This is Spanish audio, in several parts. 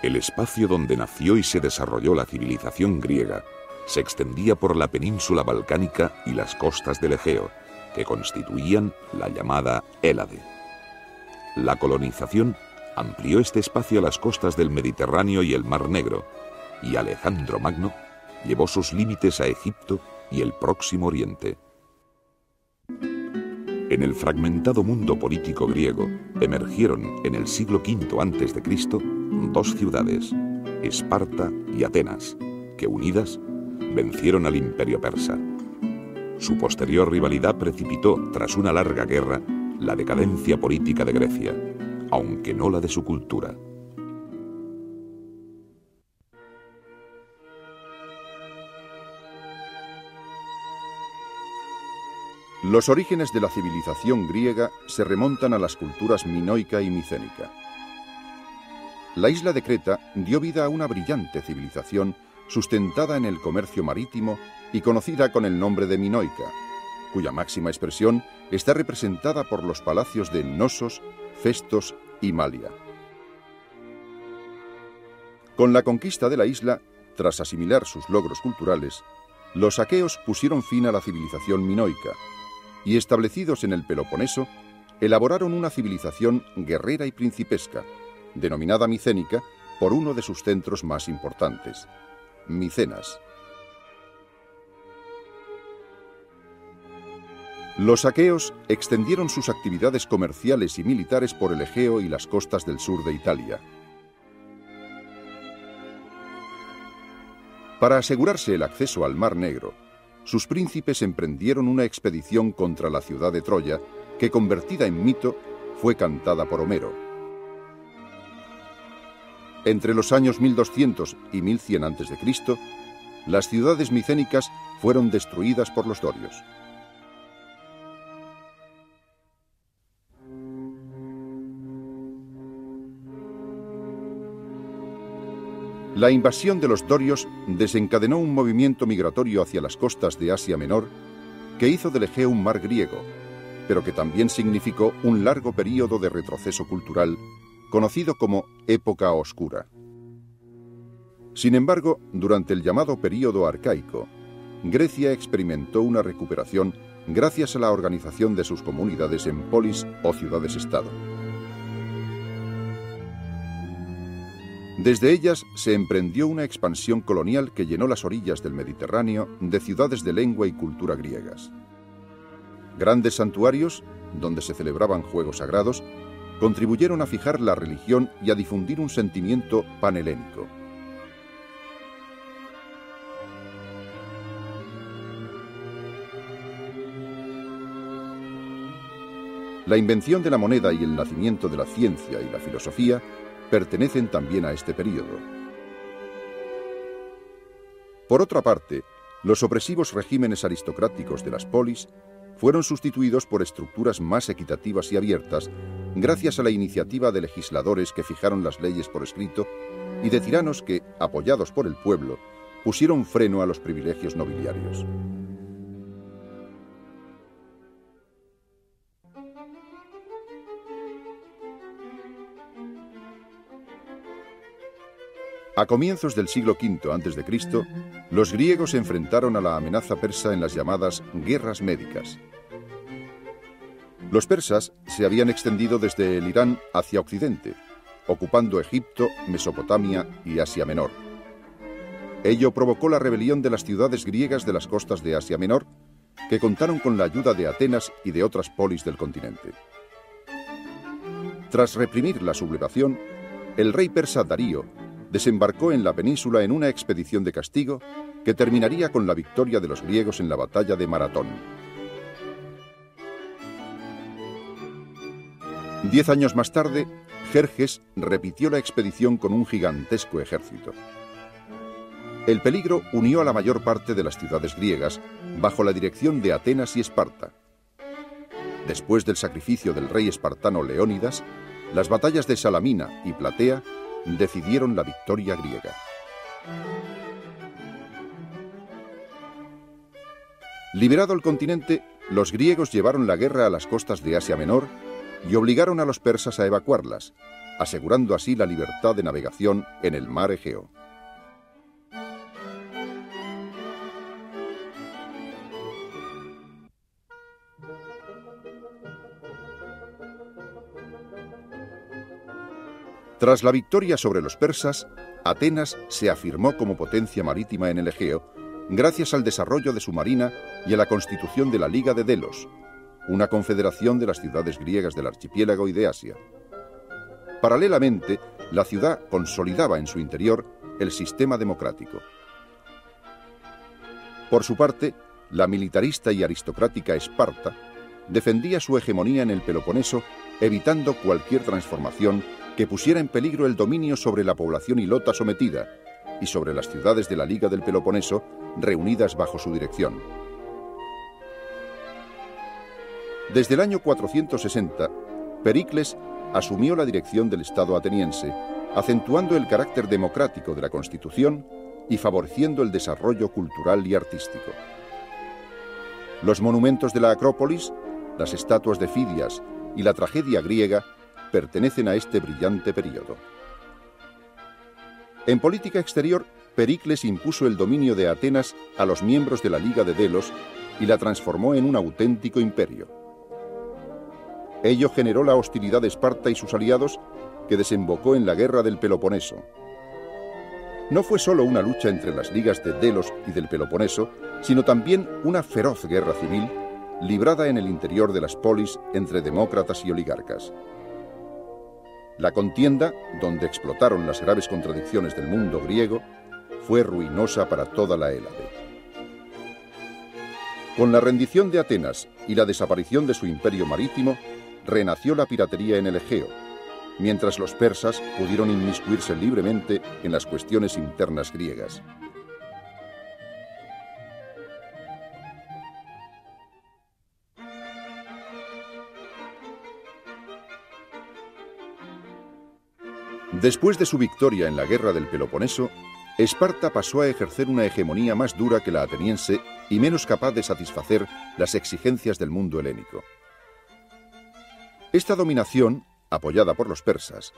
El espacio donde nació y se desarrolló la civilización griega se extendía por la península balcánica y las costas del Egeo, que constituían la llamada Hélade. La colonización amplió este espacio a las costas del Mediterráneo y el Mar Negro, y Alejandro Magno llevó sus límites a Egipto y el Próximo Oriente. En el fragmentado mundo político griego emergieron en el siglo V a.C. dos ciudades, Esparta y Atenas, que unidas vencieron al imperio persa. Su posterior rivalidad precipitó, tras una larga guerra, la decadencia política de Grecia, aunque no la de su cultura. Los orígenes de la civilización griega se remontan a las culturas minoica y micénica. La isla de Creta dio vida a una brillante civilización sustentada en el comercio marítimo y conocida con el nombre de minoica, cuya máxima expresión está representada por los palacios de Nosos, Festos y Malia. Con la conquista de la isla, tras asimilar sus logros culturales, los aqueos pusieron fin a la civilización minoica y, establecidos en el Peloponeso, elaboraron una civilización guerrera y principesca, denominada micénica por uno de sus centros más importantes, Micenas. Los aqueos extendieron sus actividades comerciales y militares por el Egeo y las costas del sur de Italia. Para asegurarse el acceso al Mar Negro, sus príncipes emprendieron una expedición contra la ciudad de Troya, que, convertida en mito, fue cantada por Homero. Entre los años 1200 y 1100 a.C., las ciudades micénicas fueron destruidas por los dorios. La invasión de los dorios desencadenó un movimiento migratorio hacia las costas de Asia Menor que hizo del Egeo un mar griego, pero que también significó un largo período de retroceso cultural, conocido como Época Oscura. Sin embargo, durante el llamado período arcaico, Grecia experimentó una recuperación gracias a la organización de sus comunidades en polis o ciudades-estado. Desde ellas se emprendió una expansión colonial que llenó las orillas del Mediterráneo de ciudades de lengua y cultura griegas. Grandes santuarios, donde se celebraban juegos sagrados, contribuyeron a fijar la religión y a difundir un sentimiento panhelénico. La invención de la moneda y el nacimiento de la ciencia y la filosofía pertenecen también a este período. Por otra parte, los opresivos regímenes aristocráticos de las polis fueron sustituidos por estructuras más equitativas y abiertas gracias a la iniciativa de legisladores que fijaron las leyes por escrito y de tiranos que, apoyados por el pueblo, pusieron freno a los privilegios nobiliarios. A comienzos del siglo V a.C., los griegos se enfrentaron a la amenaza persa en las llamadas guerras médicas. Los persas se habían extendido desde el Irán hacia Occidente, ocupando Egipto, Mesopotamia y Asia Menor. Ello provocó la rebelión de las ciudades griegas de las costas de Asia Menor, que contaron con la ayuda de Atenas y de otras polis del continente. Tras reprimir la sublevación, el rey persa Darío desembarcó en la península en una expedición de castigo que terminaría con la victoria de los griegos en la batalla de Maratón. 10 años más tarde, Jerjes repitió la expedición con un gigantesco ejército. El peligro unió a la mayor parte de las ciudades griegas bajo la dirección de Atenas y Esparta. Después del sacrificio del rey espartano Leónidas, las batallas de Salamina y Platea decidieron la victoria griega. Liberado el continente, los griegos llevaron la guerra a las costas de Asia Menor y obligaron a los persas a evacuarlas, asegurando así la libertad de navegación en el mar Egeo. Tras la victoria sobre los persas, Atenas se afirmó como potencia marítima en el Egeo, gracias al desarrollo de su marina y a la constitución de la Liga de Delos, una confederación de las ciudades griegas del archipiélago y de Asia. Paralelamente, la ciudad consolidaba en su interior el sistema democrático. Por su parte, la militarista y aristocrática Esparta defendía su hegemonía en el Peloponeso, evitando cualquier transformación que pusiera en peligro el dominio sobre la población ilota sometida y sobre las ciudades de la Liga del Peloponeso reunidas bajo su dirección. Desde el año 460, Pericles asumió la dirección del Estado ateniense, acentuando el carácter democrático de la Constitución y favoreciendo el desarrollo cultural y artístico. Los monumentos de la Acrópolis, las estatuas de Fidias y la tragedia griega pertenecen a este brillante período. En política exterior, Pericles impuso el dominio de Atenas a los miembros de la Liga de Delos y la transformó en un auténtico imperio. Ello generó la hostilidad de Esparta y sus aliados, que desembocó en la Guerra del Peloponeso. No fue solo una lucha entre las ligas de Delos y del Peloponeso, sino también una feroz guerra civil librada en el interior de las polis entre demócratas y oligarcas. La contienda, donde explotaron las graves contradicciones del mundo griego, fue ruinosa para toda la Hélade. Con la rendición de Atenas y la desaparición de su imperio marítimo, renació la piratería en el Egeo, mientras los persas pudieron inmiscuirse libremente en las cuestiones internas griegas. Después de su victoria en la Guerra del Peloponeso, Esparta pasó a ejercer una hegemonía más dura que la ateniense y menos capaz de satisfacer las exigencias del mundo helénico. Esta dominación, apoyada por los persas,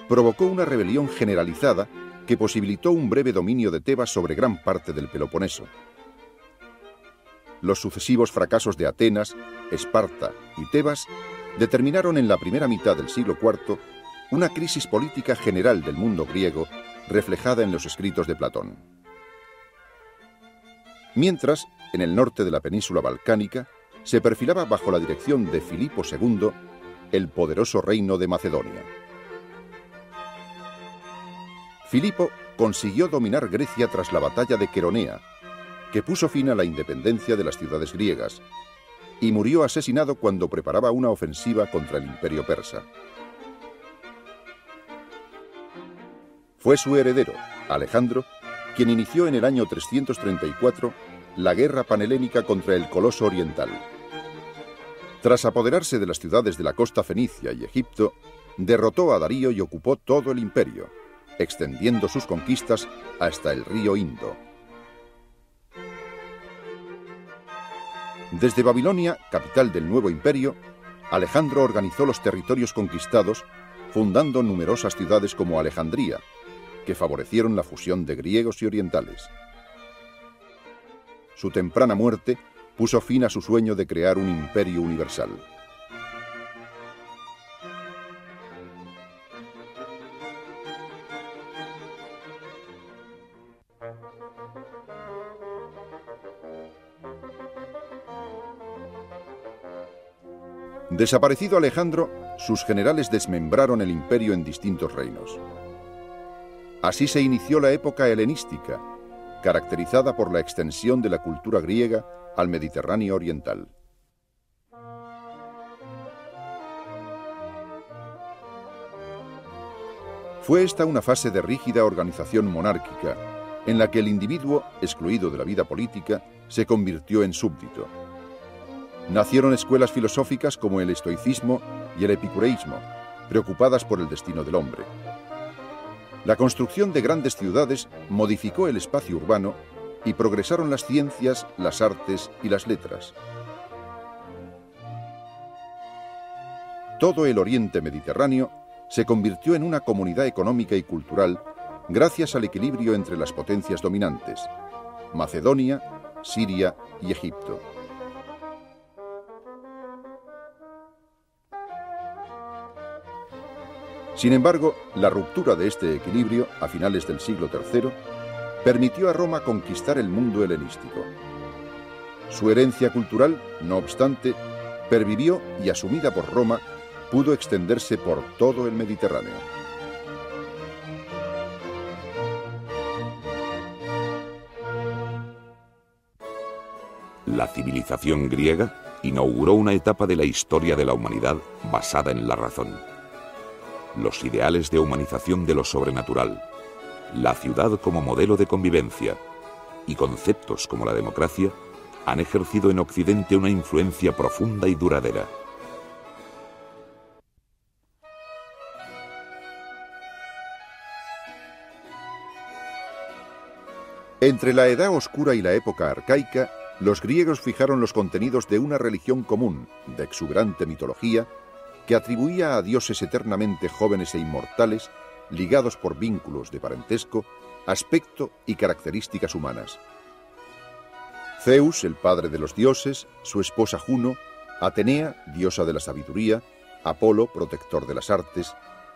provocó una rebelión generalizada que posibilitó un breve dominio de Tebas sobre gran parte del Peloponeso. Los sucesivos fracasos de Atenas, Esparta y Tebas determinaron en la primera mitad del siglo IV una crisis política general del mundo griego reflejada en los escritos de Platón. Mientras, en el norte de la península balcánica, se perfilaba bajo la dirección de Filipo II el poderoso reino de Macedonia. Filipo consiguió dominar Grecia tras la batalla de Queronea, que puso fin a la independencia de las ciudades griegas, y murió asesinado cuando preparaba una ofensiva contra el imperio persa. Fue su heredero, Alejandro, quien inició en el año 334 la guerra panhelénica contra el Coloso Oriental. Tras apoderarse de las ciudades de la costa fenicia y Egipto, derrotó a Darío y ocupó todo el imperio, extendiendo sus conquistas hasta el río Indo. Desde Babilonia, capital del nuevo imperio, Alejandro organizó los territorios conquistados, fundando numerosas ciudades como Alejandría, que favorecieron la fusión de griegos y orientales. Su temprana muerte puso fin a su sueño de crear un imperio universal. Desaparecido Alejandro, sus generales desmembraron el imperio en distintos reinos. Así se inició la época helenística, caracterizada por la extensión de la cultura griega al Mediterráneo oriental. Fue esta una fase de rígida organización monárquica, en la que el individuo, excluido de la vida política, se convirtió en súbdito. Nacieron escuelas filosóficas como el estoicismo y el epicureísmo, preocupadas por el destino del hombre. La construcción de grandes ciudades modificó el espacio urbano y progresaron las ciencias, las artes y las letras. Todo el oriente mediterráneo se convirtió en una comunidad económica y cultural gracias al equilibrio entre las potencias dominantes, Macedonia, Siria y Egipto. Sin embargo, la ruptura de este equilibrio a finales del siglo III permitió a Roma conquistar el mundo helenístico. Su herencia cultural, no obstante, pervivió y, asumida por Roma, pudo extenderse por todo el Mediterráneo. La civilización griega inauguró una etapa de la historia de la humanidad basada en la razón. Los ideales de humanización de lo sobrenatural, la ciudad como modelo de convivencia y conceptos como la democracia han ejercido en Occidente una influencia profunda y duradera. Entre la Edad Oscura y la época arcaica, los griegos fijaron los contenidos de una religión común, de exuberante mitología, que atribuía a dioses eternamente jóvenes e inmortales, ligados por vínculos de parentesco, aspecto y características humanas. Zeus, el padre de los dioses, su esposa Juno, Atenea, diosa de la sabiduría, Apolo, protector de las artes,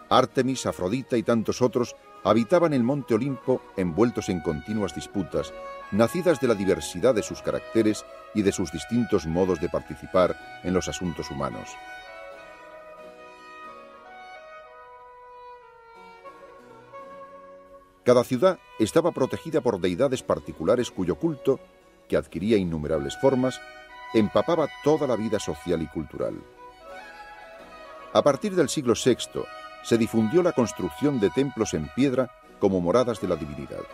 Ártemis, Afrodita y tantos otros habitaban el monte Olimpo envueltos en continuas disputas, nacidas de la diversidad de sus caracteres y de sus distintos modos de participar en los asuntos humanos. Cada ciudad estaba protegida por deidades particulares cuyo culto, que adquiría innumerables formas, empapaba toda la vida social y cultural. A partir del siglo VI, se difundió la construcción de templos en piedra como moradas de la divinidad.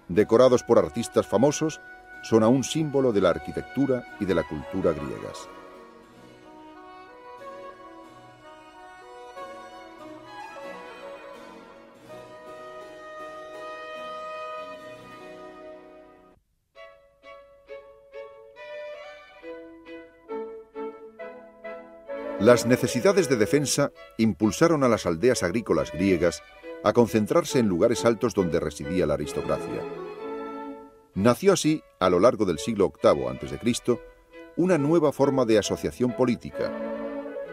Decorados por artistas famosos, son aún símbolo de la arquitectura y de la cultura griegas. Las necesidades de defensa impulsaron a las aldeas agrícolas griegas a concentrarse en lugares altos donde residía la aristocracia. Nació así, a lo largo del siglo VIII a.C., una nueva forma de asociación política,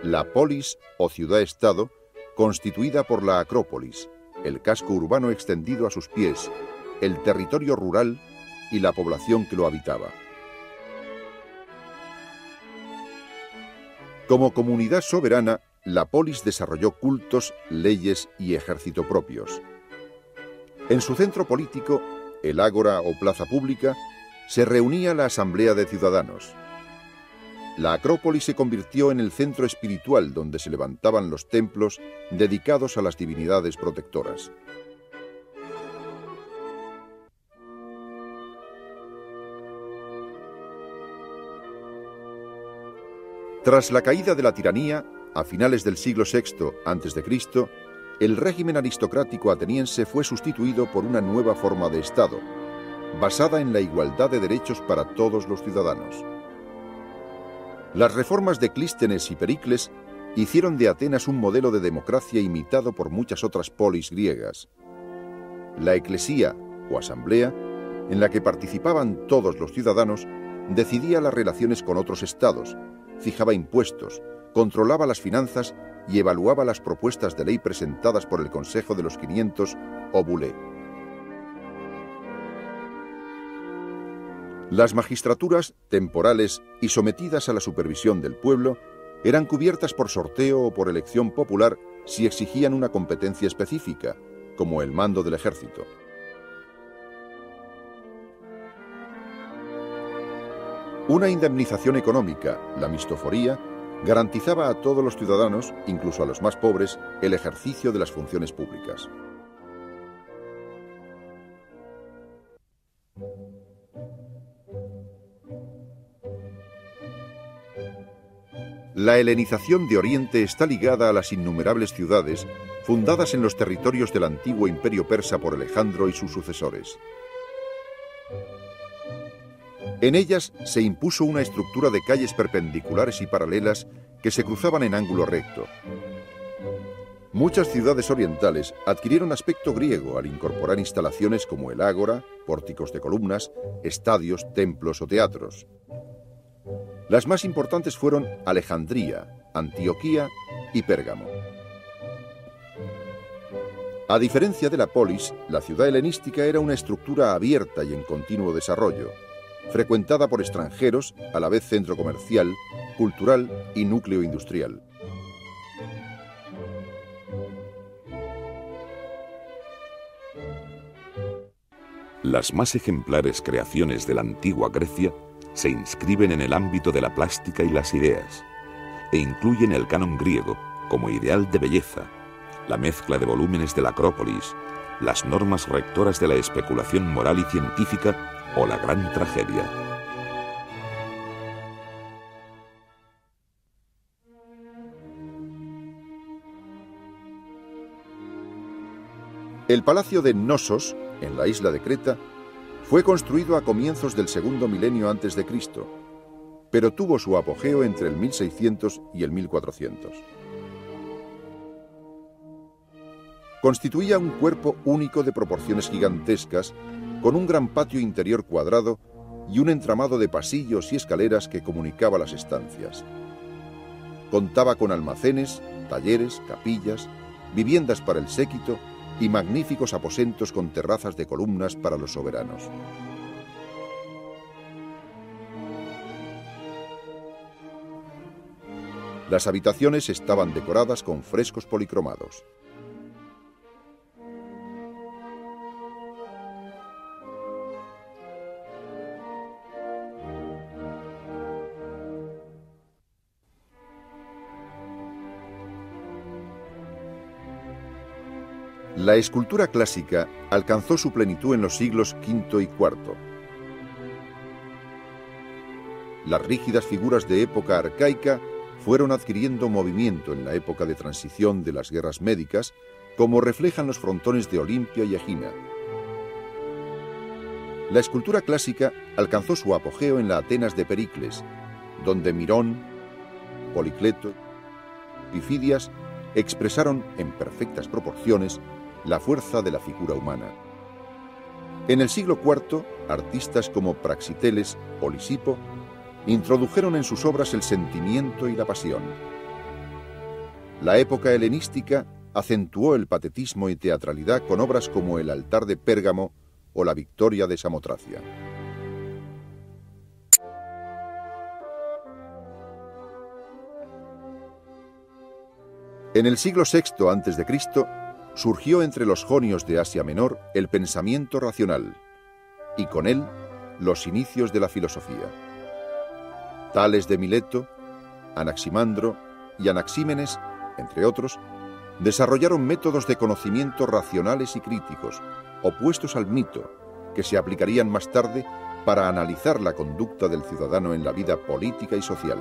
la polis o ciudad-estado, constituida por la acrópolis, el casco urbano extendido a sus pies, el territorio rural y la población que lo habitaba. Como comunidad soberana, la polis desarrolló cultos, leyes y ejército propios. En su centro político, el ágora o plaza pública, se reunía la asamblea de ciudadanos. La acrópolis se convirtió en el centro espiritual donde se levantaban los templos dedicados a las divinidades protectoras. Tras la caída de la tiranía, a finales del siglo VI a.C., el régimen aristocrático ateniense fue sustituido por una nueva forma de Estado, basada en la igualdad de derechos para todos los ciudadanos. Las reformas de Clístenes y Pericles hicieron de Atenas un modelo de democracia imitado por muchas otras polis griegas. La eclesía, o asamblea, en la que participaban todos los ciudadanos, decidía las relaciones con otros estados, fijaba impuestos, controlaba las finanzas y evaluaba las propuestas de ley presentadas por el Consejo de los 500 o Bulé. Las magistraturas, temporales y sometidas a la supervisión del pueblo, eran cubiertas por sorteo o por elección popular si exigían una competencia específica, como el mando del ejército. Una indemnización económica, la mistoforía, garantizaba a todos los ciudadanos, incluso a los más pobres, el ejercicio de las funciones públicas. La helenización de Oriente está ligada a las innumerables ciudades fundadas en los territorios del antiguo imperio persa por Alejandro y sus sucesores. En ellas se impuso una estructura de calles perpendiculares y paralelas que se cruzaban en ángulo recto. Muchas ciudades orientales adquirieron aspecto griego al incorporar instalaciones como el ágora, pórticos de columnas, estadios, templos o teatros. Las más importantes fueron Alejandría, Antioquía y Pérgamo. A diferencia de la polis, la ciudad helenística era una estructura abierta y en continuo desarrollo, frecuentada por extranjeros, a la vez centro comercial, cultural y núcleo industrial. Las más ejemplares creaciones de la antigua Grecia se inscriben en el ámbito de la plástica y las ideas, e incluyen el canon griego como ideal de belleza, la mezcla de volúmenes de la Acrópolis, las normas rectoras de la especulación moral y científica o la gran tragedia. El palacio de Knossos, en la isla de Creta, fue construido a comienzos del segundo milenio antes de Cristo, pero tuvo su apogeo entre el 1600 y el 1400. Constituía un cuerpo único de proporciones gigantescas, con un gran patio interior cuadrado y un entramado de pasillos y escaleras que comunicaba las estancias. Contaba con almacenes, talleres, capillas, viviendas para el séquito y magníficos aposentos con terrazas de columnas para los soberanos. Las habitaciones estaban decoradas con frescos policromados. La escultura clásica alcanzó su plenitud en los siglos V y IV. Las rígidas figuras de época arcaica fueron adquiriendo movimiento en la época de transición de las guerras médicas, como reflejan los frontones de Olimpia y Egina. La escultura clásica alcanzó su apogeo en la Atenas de Pericles, donde Mirón, Policleto y Fidias expresaron en perfectas proporciones la fuerza de la figura humana. En el siglo IV, artistas como Praxiteles o Lisipo introdujeron en sus obras el sentimiento y la pasión. La época helenística acentuó el patetismo y teatralidad con obras como El altar de Pérgamo o La victoria de Samotracia. En el siglo VI a.C., surgió entre los jonios de Asia Menor el pensamiento racional, y con él los inicios de la filosofía. Tales de Mileto, Anaximandro y Anaxímenes, entre otros, desarrollaron métodos de conocimiento racionales y críticos, opuestos al mito, que se aplicarían más tarde para analizar la conducta del ciudadano en la vida política y social.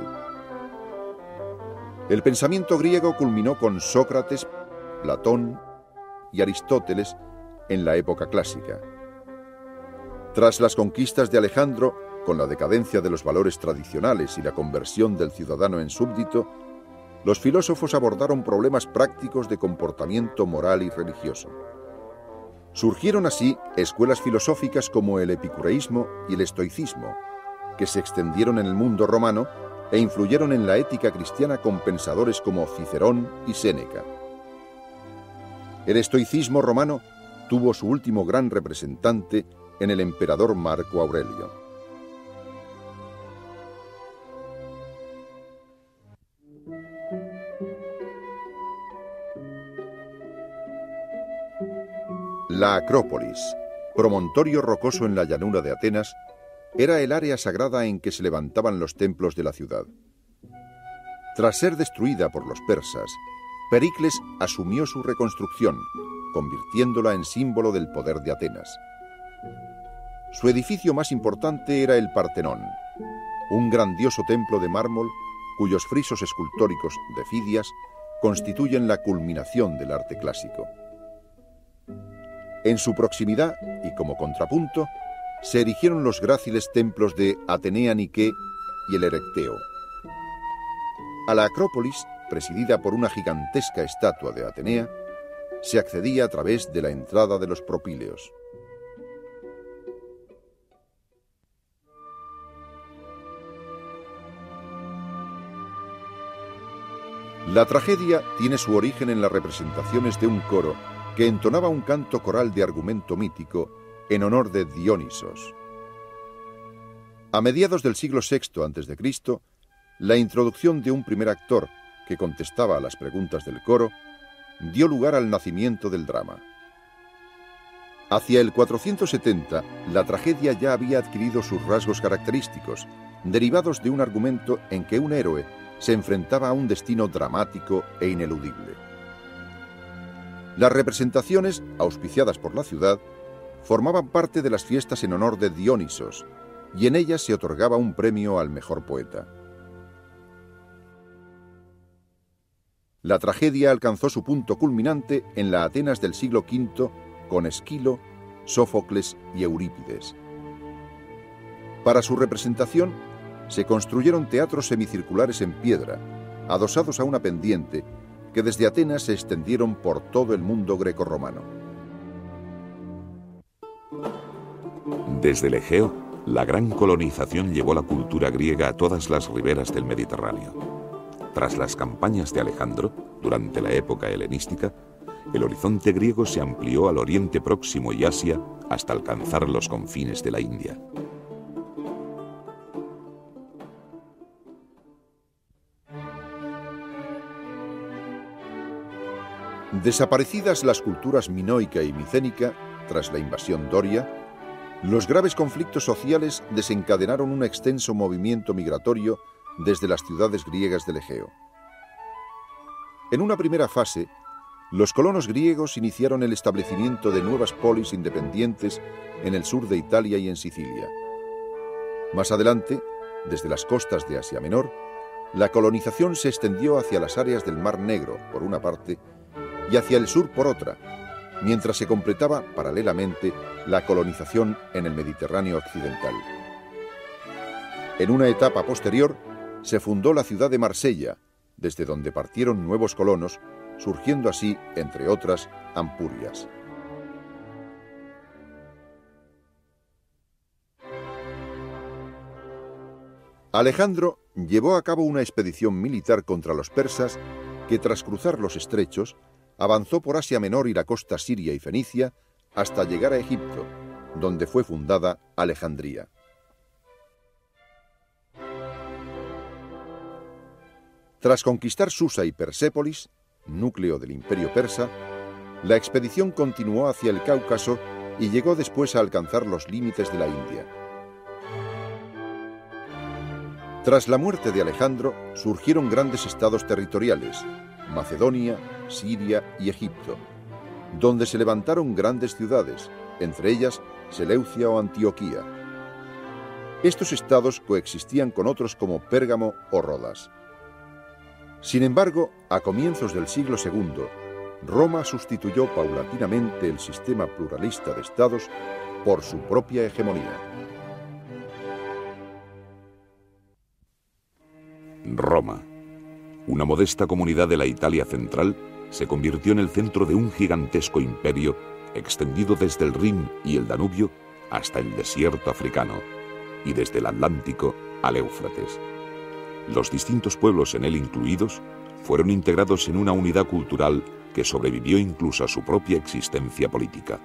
El pensamiento griego culminó con Sócrates, Platón y Aristóteles en la época clásica. Tras las conquistas de Alejandro, con la decadencia de los valores tradicionales y la conversión del ciudadano en súbdito, los filósofos abordaron problemas prácticos de comportamiento moral y religioso. Surgieron así escuelas filosóficas como el epicureísmo y el estoicismo, que se extendieron en el mundo romano e influyeron en la ética cristiana con pensadores como Cicerón y Séneca. El estoicismo romano tuvo su último gran representante en el emperador Marco Aurelio. La Acrópolis, promontorio rocoso en la llanura de Atenas, era el área sagrada en que se levantaban los templos de la ciudad. Tras ser destruida por los persas, Pericles asumió su reconstrucción, convirtiéndola en símbolo del poder de Atenas. Su edificio más importante era el Partenón, un grandioso templo de mármol cuyos frisos escultóricos de Fidias constituyen la culminación del arte clásico. En su proximidad, y como contrapunto, se erigieron los gráciles templos de Atenea Nike y el Erecteo. A la Acrópolis presidida por una gigantesca estatua de Atenea, se accedía a través de la entrada de los propíleos. La tragedia tiene su origen en las representaciones de un coro que entonaba un canto coral de argumento mítico en honor de Dionisos. A mediados del siglo VI a.C., la introducción de un primer actor que contestaba a las preguntas del coro dio lugar al nacimiento del drama. Hacia el 470, la tragedia ya había adquirido sus rasgos característicos, derivados de un argumento en que un héroe se enfrentaba a un destino dramático e ineludible. Las representaciones, auspiciadas por la ciudad, formaban parte de las fiestas en honor de Dionisos, y en ellas se otorgaba un premio al mejor poeta. La tragedia alcanzó su punto culminante en la Atenas del siglo V con Esquilo, Sófocles y Eurípides. Para su representación, se construyeron teatros semicirculares en piedra, adosados a una pendiente, que desde Atenas se extendieron por todo el mundo grecorromano. Desde el Egeo, la gran colonización llevó la cultura griega a todas las riberas del Mediterráneo. Tras las campañas de Alejandro, durante la época helenística, el horizonte griego se amplió al Oriente Próximo y Asia hasta alcanzar los confines de la India. Desaparecidas las culturas minoica y micénica tras la invasión doria, los graves conflictos sociales desencadenaron un extenso movimiento migratorio desde las ciudades griegas del Egeo. En una primera fase, los colonos griegos iniciaron el establecimiento de nuevas polis independientes en el sur de Italia y en Sicilia. Más adelante, desde las costas de Asia Menor, la colonización se extendió hacia las áreas del Mar Negro, por una parte, y hacia el sur por otra, mientras se completaba paralelamente la colonización en el Mediterráneo occidental. En una etapa posterior, se fundó la ciudad de Marsella, desde donde partieron nuevos colonos, surgiendo así, entre otras, Ampurias. Alejandro llevó a cabo una expedición militar contra los persas que, tras cruzar los estrechos, avanzó por Asia Menor y la costa siria y fenicia hasta llegar a Egipto, donde fue fundada Alejandría. Tras conquistar Susa y Persépolis, núcleo del imperio persa, la expedición continuó hacia el Cáucaso y llegó después a alcanzar los límites de la India. Tras la muerte de Alejandro, surgieron grandes estados territoriales, Macedonia, Siria y Egipto, donde se levantaron grandes ciudades, entre ellas Seleucia o Antioquía. Estos estados coexistían con otros como Pérgamo o Rodas. Sin embargo, a comienzos del siglo II, Roma sustituyó paulatinamente el sistema pluralista de estados por su propia hegemonía. Roma, una modesta comunidad de la Italia central, se convirtió en el centro de un gigantesco imperio extendido desde el Rin y el Danubio hasta el desierto africano y desde el Atlántico al Éufrates. Los distintos pueblos en él incluidos fueron integrados en una unidad cultural que sobrevivió incluso a su propia existencia política.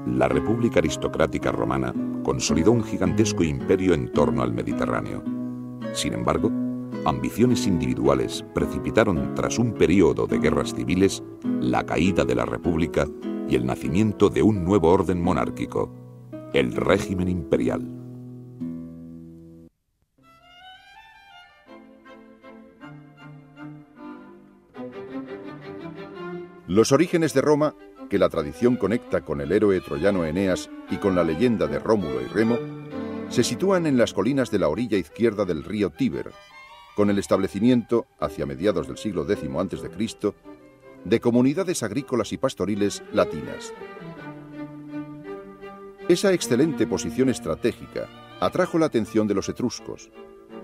La República Aristocrática Romana consolidó un gigantesco imperio en torno al Mediterráneo. Sin embargo, ambiciones individuales precipitaron, tras un período de guerras civiles, la caída de la República y el nacimiento de un nuevo orden monárquico, el régimen imperial. Los orígenes de Roma, que la tradición conecta con el héroe troyano Eneas y con la leyenda de Rómulo y Remo, se sitúan en las colinas de la orilla izquierda del río Tíber, con el establecimiento, hacia mediados del siglo X a.C., de comunidades agrícolas y pastoriles latinas. Esa excelente posición estratégica atrajo la atención de los etruscos,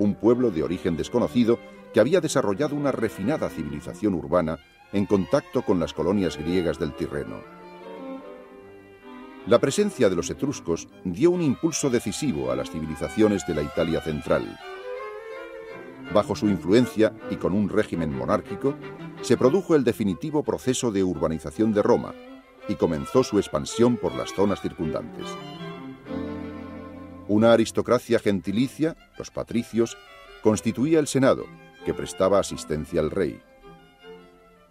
un pueblo de origen desconocido que había desarrollado una refinada civilización urbana en contacto con las colonias griegas del Tirreno. La presencia de los etruscos dio un impulso decisivo a las civilizaciones de la Italia central. Bajo su influencia y con un régimen monárquico, se produjo el definitivo proceso de urbanización de Roma y comenzó su expansión por las zonas circundantes. Una aristocracia gentilicia, los patricios, constituía el Senado, que prestaba asistencia al rey.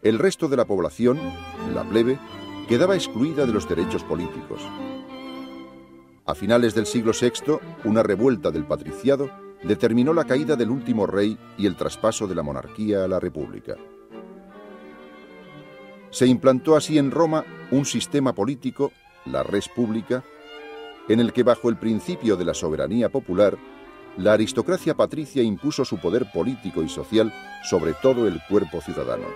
El resto de la población, la plebe, quedaba excluida de los derechos políticos. A finales del siglo VI, una revuelta del patriciado determinó la caída del último rey y el traspaso de la monarquía a la república. Se implantó así en Roma un sistema político, la res publica, en el que bajo el principio de la soberanía popular, la aristocracia patricia impuso su poder político y social sobre todo el cuerpo ciudadano.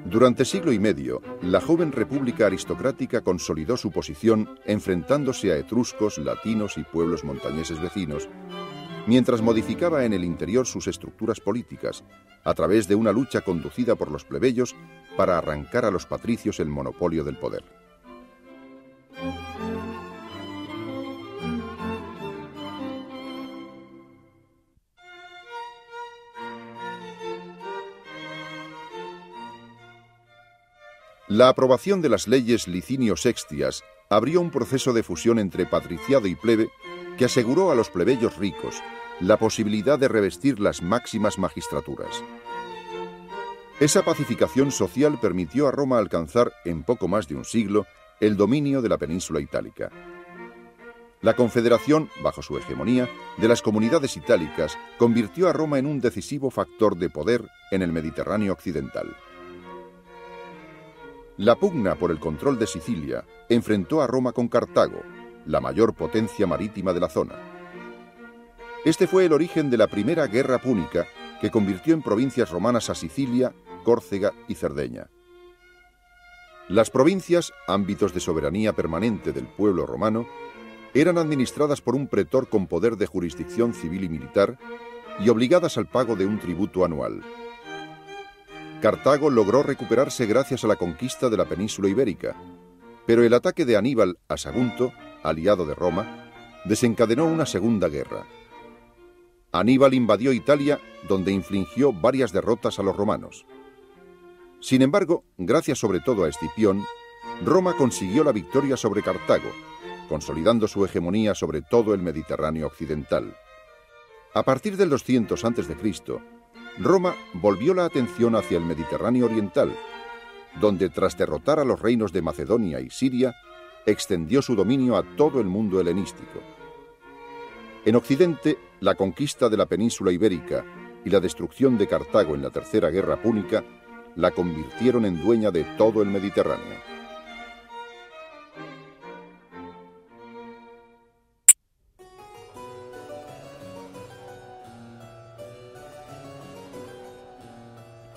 Durante siglo y medio, la joven república aristocrática consolidó su posición enfrentándose a etruscos, latinos y pueblos montañeses vecinos, mientras modificaba en el interior sus estructuras políticas, a través de una lucha conducida por los plebeyos para arrancar a los patricios el monopolio del poder. La aprobación de las leyes Licinio-Sextias abrió un proceso de fusión entre patriciado y plebe que aseguró a los plebeyos ricos la posibilidad de revestir las máximas magistraturas. Esa pacificación social permitió a Roma alcanzar, en poco más de un siglo, el dominio de la península itálica. La confederación, bajo su hegemonía, de las comunidades itálicas convirtió a Roma en un decisivo factor de poder en el Mediterráneo occidental. La pugna por el control de Sicilia enfrentó a Roma con Cartago, la mayor potencia marítima de la zona. Este fue el origen de la primera guerra púnica que convirtió en provincias romanas a Sicilia, Córcega y Cerdeña. Las provincias, ámbitos de soberanía permanente del pueblo romano, eran administradas por un pretor con poder de jurisdicción civil y militar y obligadas al pago de un tributo anual. Cartago logró recuperarse gracias a la conquista de la península ibérica, pero el ataque de Aníbal a Sagunto, aliado de Roma, desencadenó una segunda guerra. Aníbal invadió Italia, donde infligió varias derrotas a los romanos. Sin embargo, gracias sobre todo a Escipión, Roma consiguió la victoria sobre Cartago, consolidando su hegemonía sobre todo el Mediterráneo occidental. A partir del 200 a.C., Roma volvió la atención hacia el Mediterráneo oriental, donde tras derrotar a los reinos de Macedonia y Siria, extendió su dominio a todo el mundo helenístico. En Occidente, la conquista de la península ibérica y la destrucción de Cartago en la Tercera Guerra Púnica la convirtieron en dueña de todo el Mediterráneo.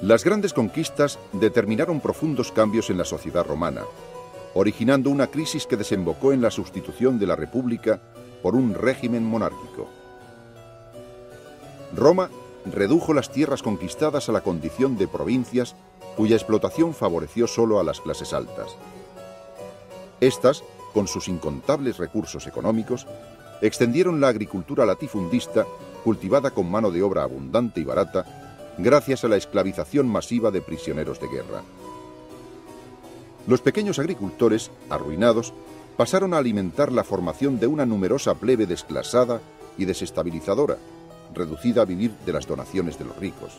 Las grandes conquistas determinaron profundos cambios en la sociedad romana, originando una crisis que desembocó en la sustitución de la República por un régimen monárquico. Roma redujo las tierras conquistadas a la condición de provincias cuya explotación favoreció solo a las clases altas. Estas, con sus incontables recursos económicos, extendieron la agricultura latifundista cultivada con mano de obra abundante y barata gracias a la esclavización masiva de prisioneros de guerra. Los pequeños agricultores, arruinados, pasaron a alimentar la formación de una numerosa plebe desclasada y desestabilizadora, reducida a vivir de las donaciones de los ricos.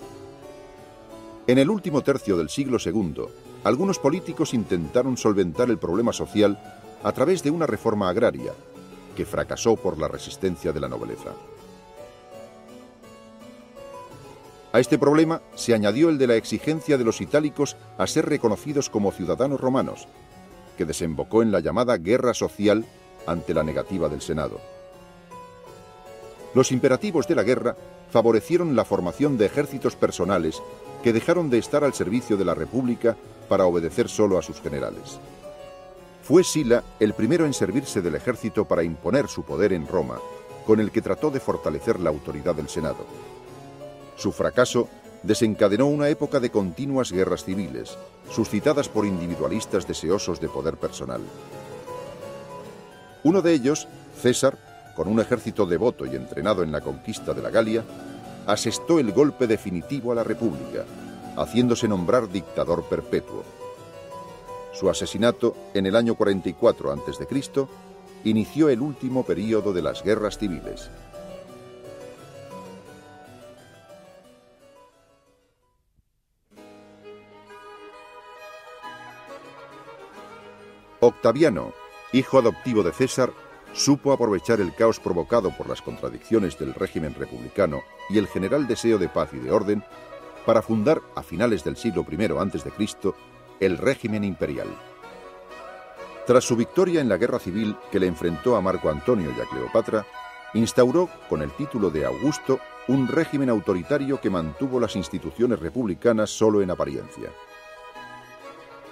En el último tercio del siglo II, algunos políticos intentaron solventar el problema social a través de una reforma agraria, que fracasó por la resistencia de la nobleza. A este problema se añadió el de la exigencia de los itálicos a ser reconocidos como ciudadanos romanos, que desembocó en la llamada guerra social ante la negativa del Senado. Los imperativos de la guerra favorecieron la formación de ejércitos personales que dejaron de estar al servicio de la República para obedecer solo a sus generales. Fue Sila el primero en servirse del ejército para imponer su poder en Roma, con el que trató de fortalecer la autoridad del Senado. Su fracaso desencadenó una época de continuas guerras civiles, suscitadas por individualistas deseosos de poder personal. Uno de ellos, César, con un ejército devoto y entrenado en la conquista de la Galia, asestó el golpe definitivo a la República, haciéndose nombrar dictador perpetuo. Su asesinato, en el año 44 a.C., inició el último período de las guerras civiles. Octaviano, hijo adoptivo de César, supo aprovechar el caos provocado por las contradicciones del régimen republicano y el general deseo de paz y de orden para fundar, a finales del siglo I a.C., el régimen imperial. Tras su victoria en la guerra civil que le enfrentó a Marco Antonio y a Cleopatra, instauró, con el título de Augusto, un régimen autoritario que mantuvo las instituciones republicanas solo en apariencia.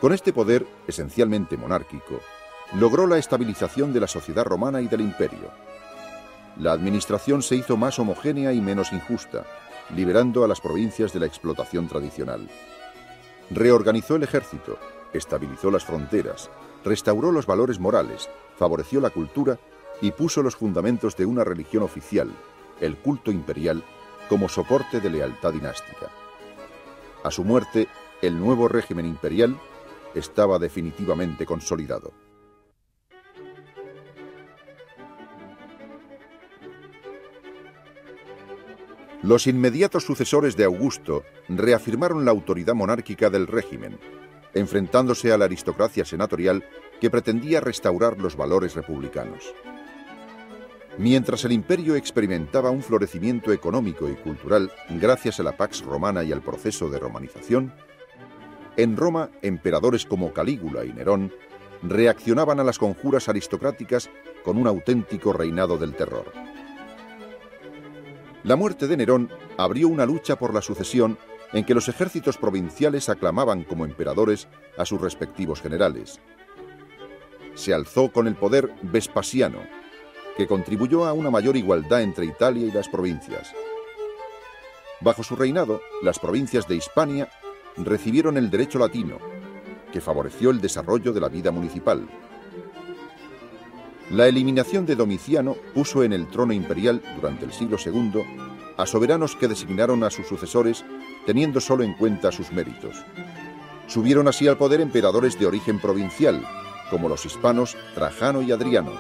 Con este poder, esencialmente monárquico, logró la estabilización de la sociedad romana y del imperio. La administración se hizo más homogénea y menos injusta, liberando a las provincias de la explotación tradicional. Reorganizó el ejército, estabilizó las fronteras, restauró los valores morales, favoreció la cultura y puso los fundamentos de una religión oficial, el culto imperial, como soporte de lealtad dinástica. A su muerte, el nuevo régimen imperial estaba definitivamente consolidado. Los inmediatos sucesores de Augusto reafirmaron la autoridad monárquica del régimen, enfrentándose a la aristocracia senatorial que pretendía restaurar los valores republicanos. Mientras el imperio experimentaba un florecimiento económico y cultural gracias a la Pax Romana y al proceso de romanización, en Roma emperadores como Calígula y Nerón reaccionaban a las conjuras aristocráticas con un auténtico reinado del terror. La muerte de Nerón abrió una lucha por la sucesión en que los ejércitos provinciales aclamaban como emperadores a sus respectivos generales. Se alzó con el poder Vespasiano, que contribuyó a una mayor igualdad entre Italia y las provincias. Bajo su reinado, las provincias de Hispania recibieron el derecho latino, que favoreció el desarrollo de la vida municipal. La eliminación de Domiciano puso en el trono imperial durante el siglo II a soberanos que designaron a sus sucesores teniendo solo en cuenta sus méritos. Subieron así al poder emperadores de origen provincial, como los hispanos Trajano y Adriano,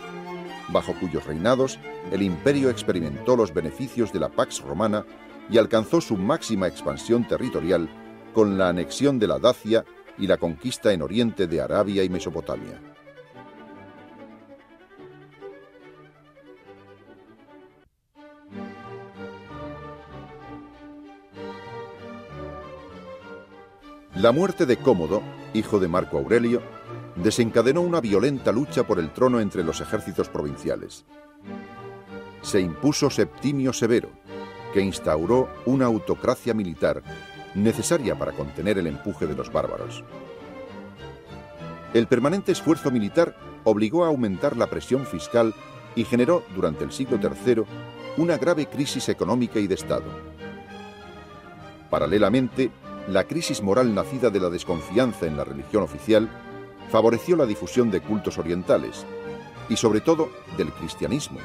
bajo cuyos reinados el imperio experimentó los beneficios de la Pax Romana y alcanzó su máxima expansión territorial con la anexión de la Dacia y la conquista en Oriente de Arabia y Mesopotamia. La muerte de Cómodo, hijo de Marco Aurelio, desencadenó una violenta lucha por el trono entre los ejércitos provinciales. Se impuso Septimio Severo, que instauró una autocracia militar necesaria para contener el empuje de los bárbaros. El permanente esfuerzo militar obligó a aumentar la presión fiscal y generó, durante el siglo III, una grave crisis económica y de Estado. Paralelamente, la crisis moral nacida de la desconfianza en la religión oficial favoreció la difusión de cultos orientales y, sobre todo, del cristianismo,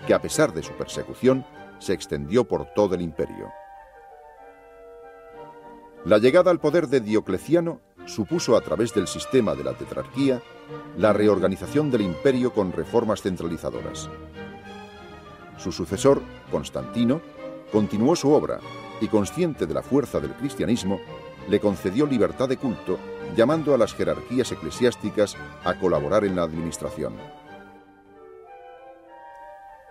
que a pesar de su persecución, se extendió por todo el imperio. La llegada al poder de Diocleciano supuso, a través del sistema de la tetrarquía, la reorganización del imperio con reformas centralizadoras. Su sucesor, Constantino, continuó su obra y, consciente de la fuerza del cristianismo, le concedió libertad de culto, llamando a las jerarquías eclesiásticas a colaborar en la administración.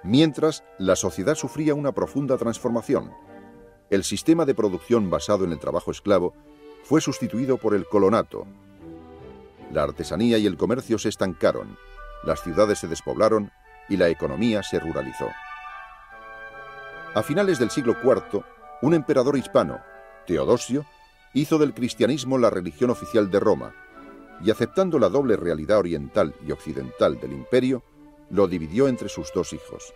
Mientras, la sociedad sufría una profunda transformación. El sistema de producción basado en el trabajo esclavo fue sustituido por el colonato. La artesanía y el comercio se estancaron, las ciudades se despoblaron y la economía se ruralizó. A finales del siglo IV, un emperador hispano, Teodosio, hizo del cristianismo la religión oficial de Roma y, aceptando la doble realidad oriental y occidental del imperio, lo dividió entre sus dos hijos.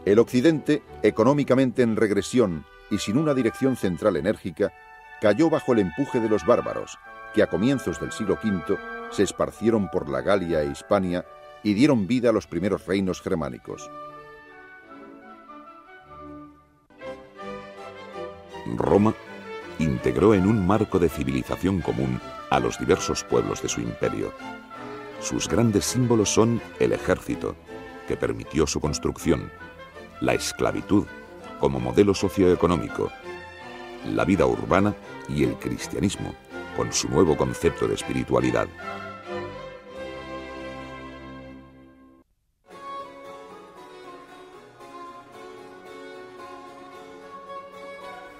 El Occidente, económicamente en regresión y sin una dirección central enérgica, cayó bajo el empuje de los bárbaros, que a comienzos del siglo V se esparcieron por la Galia e Hispania y dieron vida a los primeros reinos germánicos. Roma integró en un marco de civilización común a los diversos pueblos de su imperio. Sus grandes símbolos son el ejército, que permitió su construcción, la esclavitud como modelo socioeconómico, la vida urbana y el cristianismo, con su nuevo concepto de espiritualidad.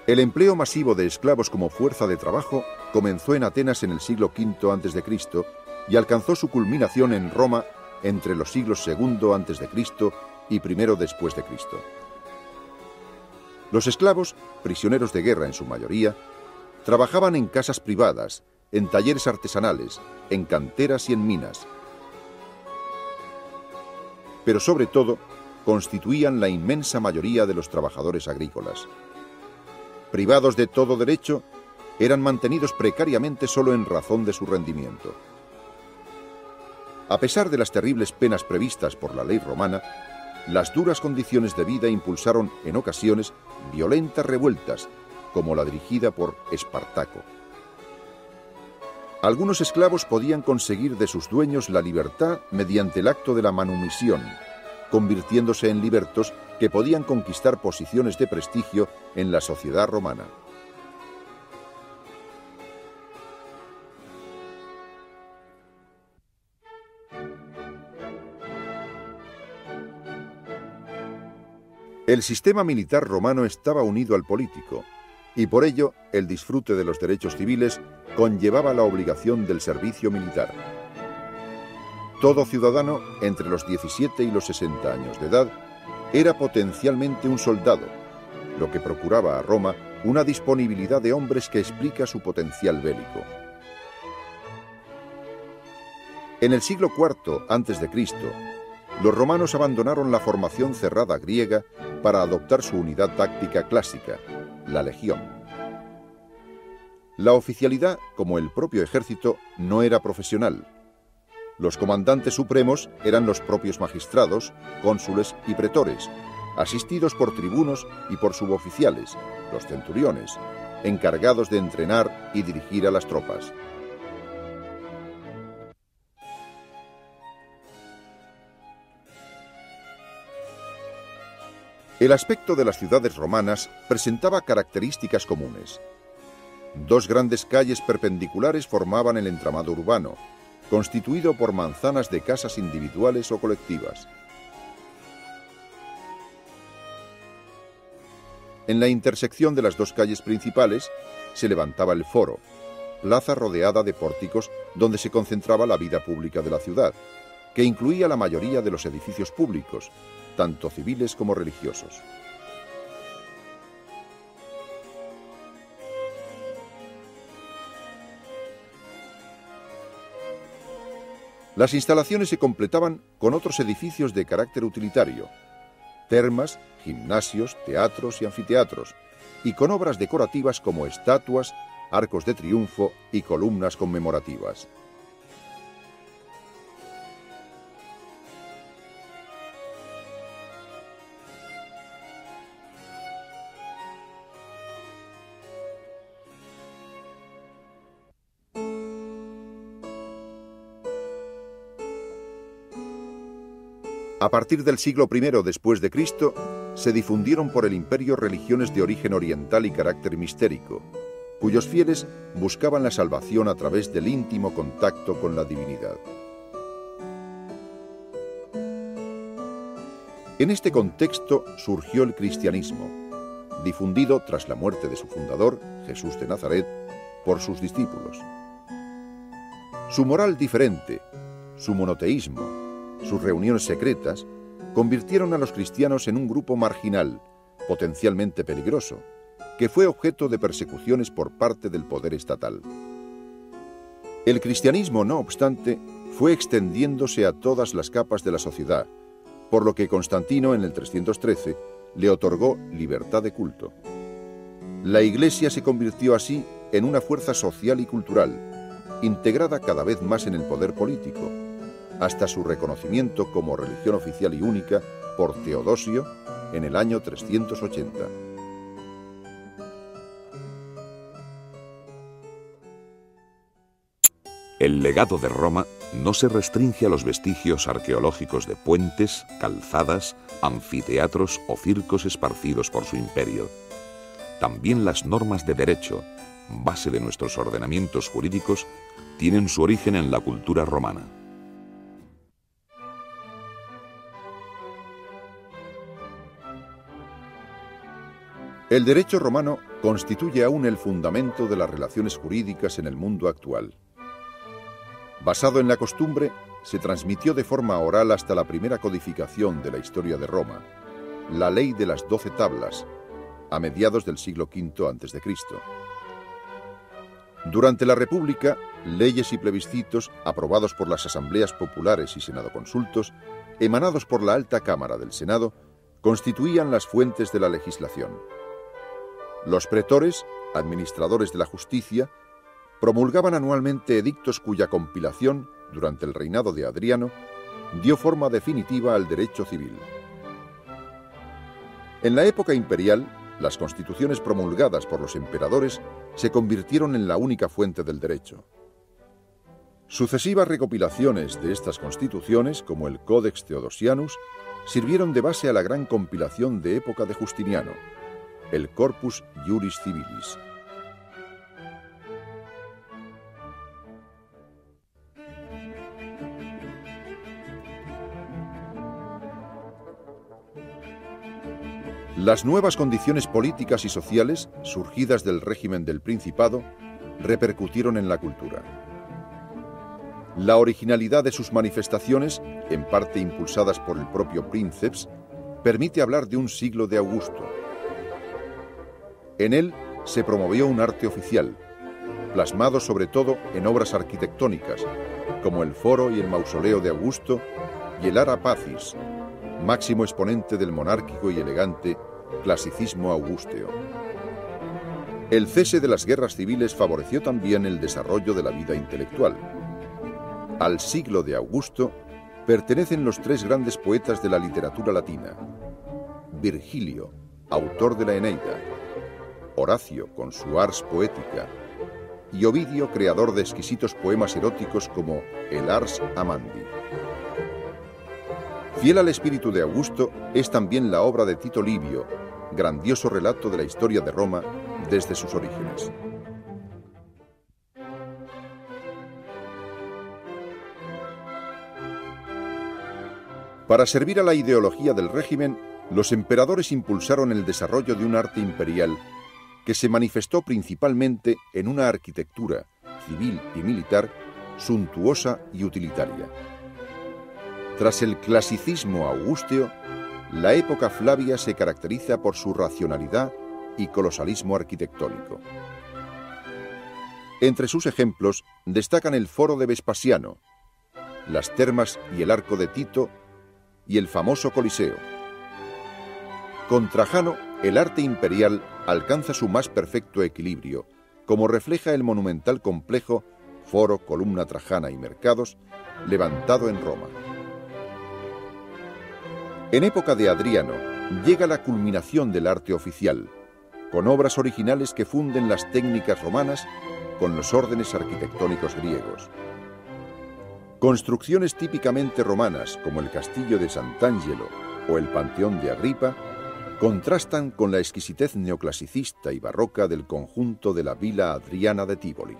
El empleo masivo de esclavos como fuerza de trabajo comenzó en Atenas en el siglo V a.C. y alcanzó su culminación en Roma entre los siglos II a.C. y I después de Cristo. Los esclavos, prisioneros de guerra en su mayoría, trabajaban en casas privadas, en talleres artesanales, en canteras y en minas. Pero sobre todo, constituían la inmensa mayoría de los trabajadores agrícolas. Privados de todo derecho, eran mantenidos precariamente solo en razón de su rendimiento. A pesar de las terribles penas previstas por la ley romana, las duras condiciones de vida impulsaron en ocasiones violentas revueltas, como la dirigida por Espartaco. Algunos esclavos podían conseguir de sus dueños la libertad mediante el acto de la manumisión, convirtiéndose en libertos que podían conquistar posiciones de prestigio en la sociedad romana. El sistema militar romano estaba unido al político, y por ello el disfrute de los derechos civiles conllevaba la obligación del servicio militar. Todo ciudadano entre los 17 y los 60 años de edad era potencialmente un soldado, lo que procuraba a Roma una disponibilidad de hombres que explica su potencial bélico. En el siglo IV a.C., los romanos abandonaron la formación cerrada griega para adoptar su unidad táctica clásica, la legión. La oficialidad, como el propio ejército, no era profesional. Los comandantes supremos eran los propios magistrados, cónsules y pretores, asistidos por tribunos y por suboficiales, los centuriones, encargados de entrenar y dirigir a las tropas. El aspecto de las ciudades romanas presentaba características comunes. Dos grandes calles perpendiculares formaban el entramado urbano, constituido por manzanas de casas individuales o colectivas. En la intersección de las dos calles principales se levantaba el foro, plaza rodeada de pórticos donde se concentraba la vida pública de la ciudad, que incluía la mayoría de los edificios públicos, tanto civiles como religiosos. Las instalaciones se completaban con otros edificios de carácter utilitario, termas, gimnasios, teatros y anfiteatros, y con obras decorativas como estatuas, arcos de triunfo y columnas conmemorativas. A partir del siglo I después de Cristo, se difundieron por el imperio religiones de origen oriental y carácter mistérico, cuyos fieles buscaban la salvación a través del íntimo contacto con la divinidad. En este contexto surgió el cristianismo, difundido tras la muerte de su fundador, Jesús de Nazaret, por sus discípulos. Su moral diferente, su monoteísmo, sus reuniones secretas, convirtieron a los cristianos en un grupo marginal, potencialmente peligroso, que fue objeto de persecuciones por parte del poder estatal. El cristianismo, no obstante, fue extendiéndose a todas las capas de la sociedad, por lo que Constantino en el 313 le otorgó libertad de culto. La Iglesia se convirtió así en una fuerza social y cultural, integrada cada vez más en el poder político, hasta su reconocimiento como religión oficial y única por Teodosio en el año 380. El legado de Roma no se restringe a los vestigios arqueológicos de puentes, calzadas, anfiteatros o circos esparcidos por su imperio. También las normas de derecho, base de nuestros ordenamientos jurídicos, tienen su origen en la cultura romana. El derecho romano constituye aún el fundamento de las relaciones jurídicas en el mundo actual. Basado en la costumbre, se transmitió de forma oral hasta la primera codificación de la historia de Roma, la Ley de las 12 Tablas, a mediados del siglo V a.C. Durante la República, leyes y plebiscitos aprobados por las asambleas populares y senadoconsultos, emanados por la alta cámara del Senado, constituían las fuentes de la legislación. Los pretores, administradores de la justicia, promulgaban anualmente edictos cuya compilación, durante el reinado de Adriano, dio forma definitiva al derecho civil. En la época imperial, las constituciones promulgadas por los emperadores se convirtieron en la única fuente del derecho. Sucesivas recopilaciones de estas constituciones, como el Codex Theodosianus, sirvieron de base a la gran compilación de época de Justiniano, el Corpus Juris Civilis. Las nuevas condiciones políticas y sociales, surgidas del régimen del Principado, repercutieron en la cultura. La originalidad de sus manifestaciones, en parte impulsadas por el propio Princeps, permite hablar de un siglo de Augusto. En él se promovió un arte oficial, plasmado sobre todo en obras arquitectónicas, como el Foro y el Mausoleo de Augusto y el Ara Pacis, máximo exponente del monárquico y elegante clasicismo augusteo. El cese de las guerras civiles favoreció también el desarrollo de la vida intelectual. Al siglo de Augusto pertenecen los tres grandes poetas de la literatura latina: Virgilio, autor de la Eneida; Horacio, con su Ars Poetica; y Ovidio, creador de exquisitos poemas eróticos como el Ars Amandi. Fiel al espíritu de Augusto es también la obra de Tito Livio, grandioso relato de la historia de Roma desde sus orígenes. Para servir a la ideología del régimen, los emperadores impulsaron el desarrollo de un arte imperial que se manifestó principalmente en una arquitectura civil y militar suntuosa y utilitaria. Tras el clasicismo augusteo, la época Flavia se caracteriza por su racionalidad y colosalismo arquitectónico. Entre sus ejemplos destacan el Foro de Vespasiano, las termas y el Arco de Tito y el famoso Coliseo. Con Trajano, el arte imperial alcanza su más perfecto equilibrio, como refleja el monumental complejo Foro, Columna Trajana y Mercados, levantado en Roma. En época de Adriano llega la culminación del arte oficial, con obras originales que funden las técnicas romanas con los órdenes arquitectónicos griegos. Construcciones típicamente romanas, como el castillo de Sant'Angelo o el Panteón de Agripa, contrastan con la exquisitez neoclasicista y barroca del conjunto de la Villa Adriana de Tívoli.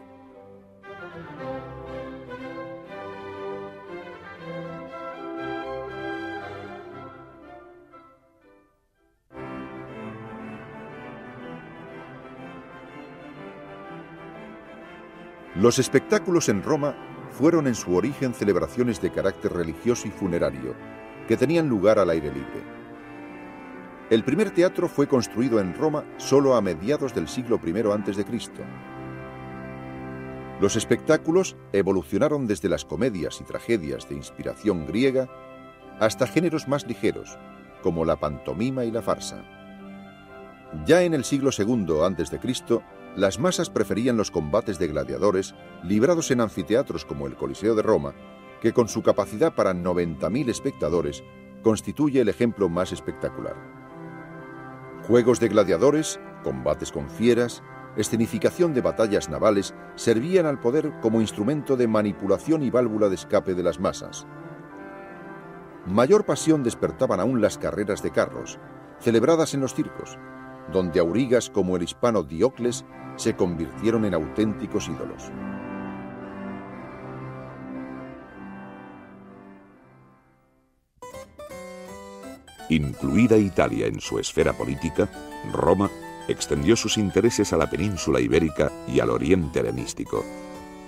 Los espectáculos en Roma fueron en su origen celebraciones de carácter religioso y funerario, que tenían lugar al aire libre. El primer teatro fue construido en Roma solo a mediados del siglo I a.C. Los espectáculos evolucionaron desde las comedias y tragedias de inspiración griega hasta géneros más ligeros, como la pantomima y la farsa. Ya en el siglo II a.C., las masas preferían los combates de gladiadores librados en anfiteatros como el Coliseo de Roma, que con su capacidad para 90.000 espectadores constituye el ejemplo más espectacular. Juegos de gladiadores, combates con fieras, escenificación de batallas navales servían al poder como instrumento de manipulación y válvula de escape de las masas. Mayor pasión despertaban aún las carreras de carros, celebradas en los circos, donde aurigas como el hispano Diocles se convirtieron en auténticos ídolos. Incluida Italia en su esfera política, Roma extendió sus intereses a la península ibérica y al oriente helenístico.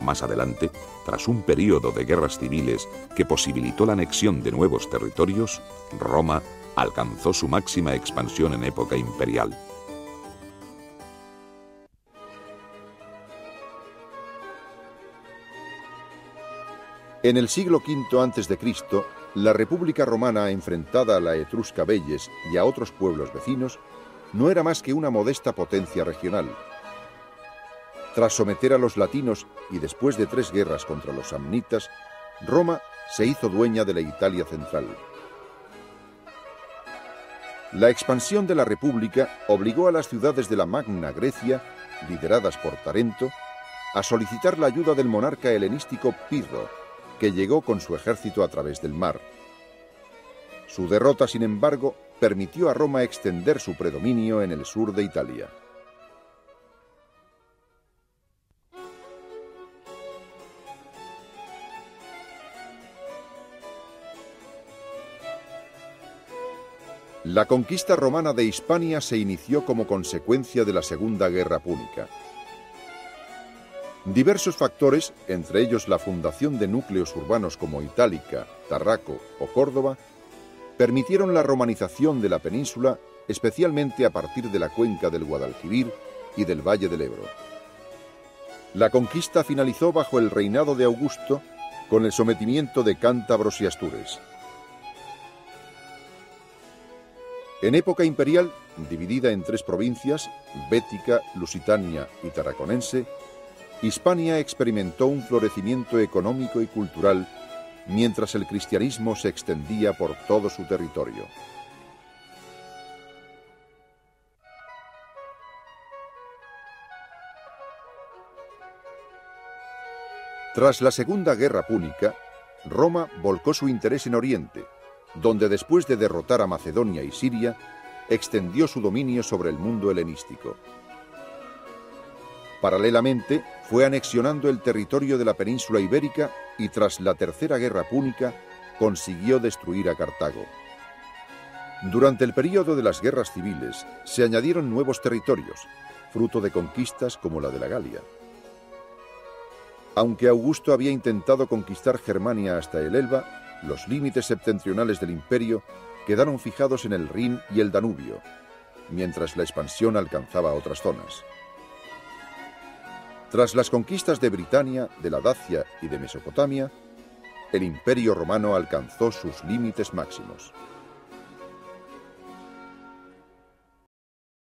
Más adelante, tras un período de guerras civiles que posibilitó la anexión de nuevos territorios, Roma alcanzó su máxima expansión en época imperial. En el siglo V a.C., la República Romana, enfrentada a la Etrusca Velles y a otros pueblos vecinos, no era más que una modesta potencia regional. Tras someter a los latinos y después de 3 guerras contra los samnitas, Roma se hizo dueña de la Italia central. La expansión de la República obligó a las ciudades de la Magna Grecia, lideradas por Tarento, a solicitar la ayuda del monarca helenístico Pirro, que llegó con su ejército a través del mar. Su derrota, sin embargo, permitió a Roma extender su predominio en el sur de Italia. La conquista romana de Hispania se inició como consecuencia de la Segunda Guerra Púnica. Diversos factores, entre ellos la fundación de núcleos urbanos como Itálica, Tarraco o Córdoba, permitieron la romanización de la península, especialmente a partir de la cuenca del Guadalquivir y del Valle del Ebro. La conquista finalizó bajo el reinado de Augusto con el sometimiento de cántabros y astures. En época imperial, dividida en 3 provincias, Bética, Lusitania y Tarraconense, Hispania experimentó un florecimiento económico y cultural, mientras el cristianismo se extendía por todo su territorio. Tras la Segunda Guerra Púnica, Roma volcó su interés en Oriente, donde después de derrotar a Macedonia y Siria, extendió su dominio sobre el mundo helenístico. Paralelamente, fue anexionando el territorio de la península ibérica y tras la Tercera Guerra Púnica, consiguió destruir a Cartago. Durante el período de las guerras civiles, se añadieron nuevos territorios, fruto de conquistas como la de la Galia. Aunque Augusto había intentado conquistar Germania hasta el Elba, los límites septentrionales del imperio quedaron fijados en el Rin y el Danubio, mientras la expansión alcanzaba otras zonas. Tras las conquistas de Britania, de la Dacia y de Mesopotamia, el Imperio Romano alcanzó sus límites máximos.